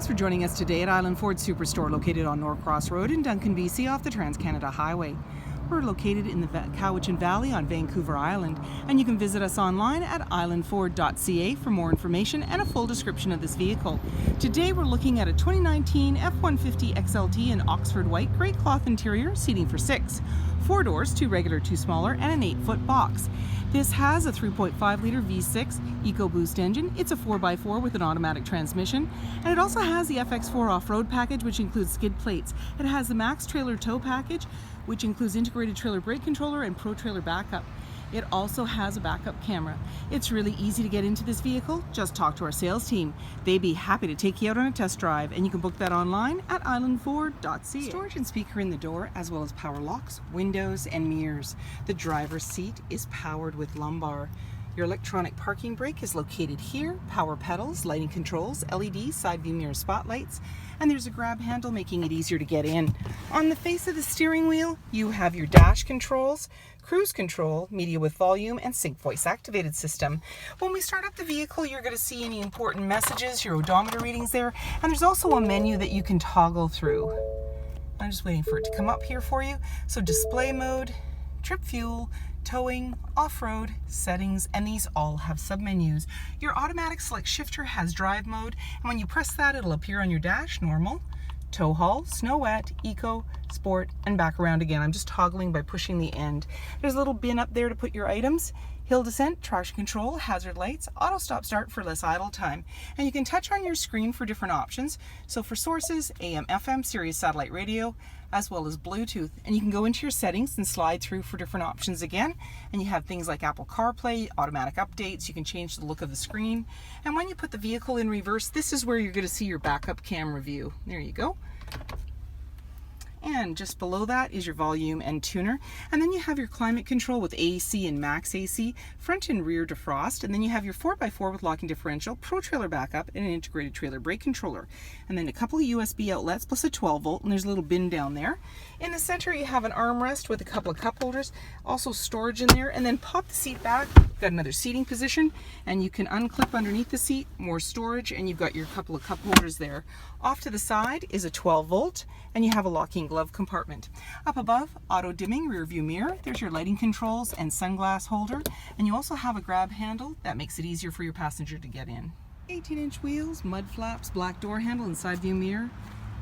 Thanks for joining us today at Island Ford Superstore, located on Norcross Road in Duncan, BC, off the Trans-Canada Highway. We're located in the Cowichan Valley on Vancouver Island, and you can visit us online at islandford.ca for more information and a full description of this vehicle. Today we're looking at a 2019 F-150 XLT in Oxford White, grey cloth interior, seating for 6. 4 doors, 2 regular, 2 smaller, and an 8-foot box. This has a 3.5-liter V6 EcoBoost engine. It's a 4x4 with an automatic transmission, and it also has the FX4 off-road package, which includes skid plates. It has the Max Trailer Tow package, which includes integrated trailer brake controller and Pro Trailer backup. It also has a backup camera. It's really easy to get into this vehicle. Just talk to our sales team. They'd be happy to take you out on a test drive, and you can book that online at islandford.ca. Storage and speaker in the door, as well as power locks, windows, and mirrors. The driver's seat is powered with lumbar. Your electronic parking brake is located here, power pedals, lighting controls, LED side view mirror spotlights, and there's a grab handle making it easier to get in. On the face of the steering wheel, you have your dash controls, cruise control, media with volume, and sync voice activated system. When we start up the vehicle, you're going to see any important messages, your odometer readings there, and there's also a menu that you can toggle through. I'm just waiting for it to come up here for you. So display mode, trip fuel, towing, off-road, settings, and these all have submenus. Your automatic select shifter has drive mode, and when you press that, it'll appear on your dash, normal, tow haul, snow wet, eco, sport, and back around again. I'm just toggling by pushing the end. There's a little bin up there to put your items. Hill descent, traction control, hazard lights, auto stop start for less idle time. And you can touch on your screen for different options. So for sources, AM, FM, Sirius satellite radio, as well as Bluetooth. And you can go into your settings and slide through for different options again. And you have things like Apple CarPlay, automatic updates. You can change the look of the screen. And when you put the vehicle in reverse, this is where you're going to see your backup camera view. There you go. And just below that is your volume and tuner. And then you have your climate control with AC and max AC, front and rear defrost. And then you have your 4x4 with locking differential, Pro Trailer backup, and an integrated trailer brake controller. And then a couple of USB outlets plus a 12 volt, and there's a little bin down there. In the center you have an armrest with a couple of cup holders, also storage in there, and then pop the seat back. You've got another seating position, and you can unclip underneath the seat, more storage, and you've got your couple of cup holders there. Off to the side is a 12 volt, and you have a locking glove compartment. Up above, auto dimming rear view mirror. There's your lighting controls and sunglass holder, and you also have a grab handle that makes it easier for your passenger to get in. 18-inch wheels, mud flaps, black door handle, and side view mirror.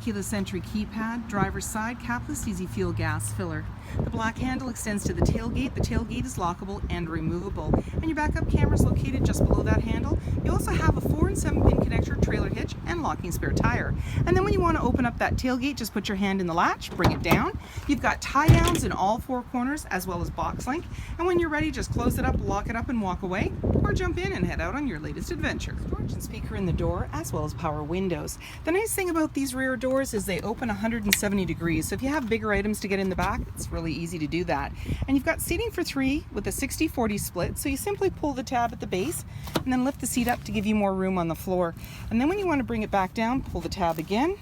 Keyless entry keypad, driver's side, capless easy fuel gas filler. The black handle extends to the tailgate. The tailgate is lockable and removable. And your backup camera is located just below that handle. You also have a 4 and 7 pin connector, trailer hitch, and locking spare tire. And then when you want to open up that tailgate, just put your hand in the latch, bring it down. You've got tie downs in all 4 corners as well as box link. And when you're ready, just close it up, lock it up, and walk away, or jump in and head out on your latest adventure. Storage and speaker in the door as well as power windows. The nice thing about these rear doors is they open 170 degrees. So if you have bigger items to get in the back, it's really easy to do that. And you've got seating for 3 with a 60-40 split. So you simply pull the tab at the base and then lift the seat up to give you more room on the floor. And then when you want to bring it back down, pull the tab again,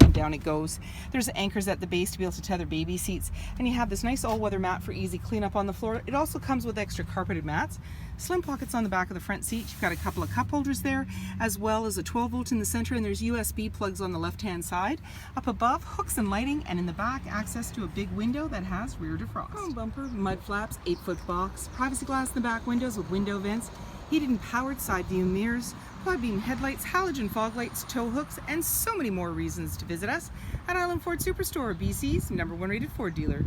and down it goes. There's anchors at the base to be able to tether baby seats, and you have this nice all-weather mat for easy cleanup on the floor. It also comes with extra carpeted mats, slim pockets on the back of the front seat. You've got a couple of cup holders there, as well as a 12 volt in the center, and there's USB plugs on the left-hand side. Up above, hooks and lighting, and in the back, access to a big window that has rear defrost. Chrome bumper, mud flaps, 8-foot box, privacy glass in the back windows with window vents, heated and powered side view mirrors, quad beam headlights, halogen fog lights, tow hooks, and so many more reasons to visit us at Island Ford Superstore, BC's #1 rated Ford dealer.